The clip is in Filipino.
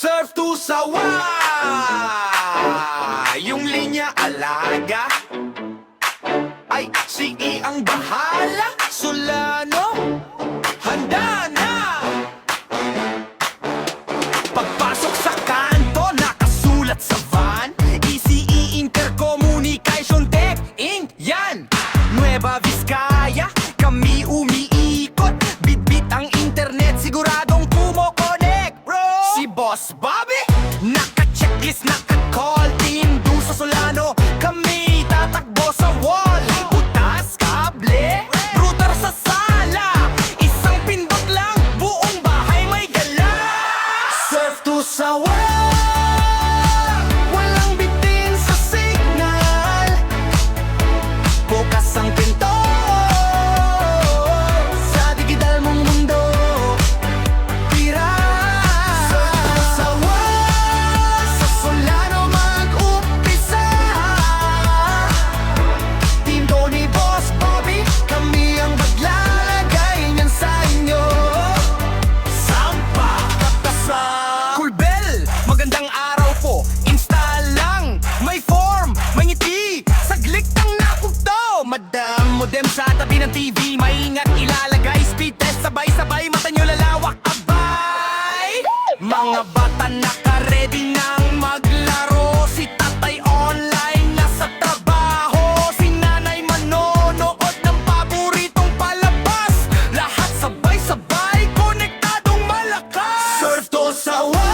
Surf to sawa, yung linya alaga ay sige ang bahala. Solano, handa na. Pagpasok sa kanto, nakasulat sa van, ECE Intercommunication Tech Inc. Yan, Nueva Vizcaya, kami umiikot. Bitbit ang internet, siguradong kumo-connect, bro. Si Boss Bobby, naka-checklist, naka-call team. Doon sa Solano, kami tatakbo sa wall. Butas, kable, router sa sala. Isang pindot lang, buong bahay may gala. Surf to sawa, walang bitin sa signal. Bukas ang pinto sa digital mong mundo. Tira, surf to sawa, sa Solano mag-umpisa. Team Tony, Boss Bobby, kami ang maglalagay niyan sa inyo. Sampa, katasa, Cool Bell, magandang araw po. Install lang, may form, may ngiti. Saglit ang nakugto. Madam, modem sa tabi ng TV. Maingat ilalagay, speed test, sabay-sabay. Mata nyo lalawak, abay. Mga bata naka-ready nang maglaro. Si tatay online, nasa trabaho. Si nanay manonood ng paboritong palabas. Lahat sabay-sabay, konektadong malakas. Surf to sawa,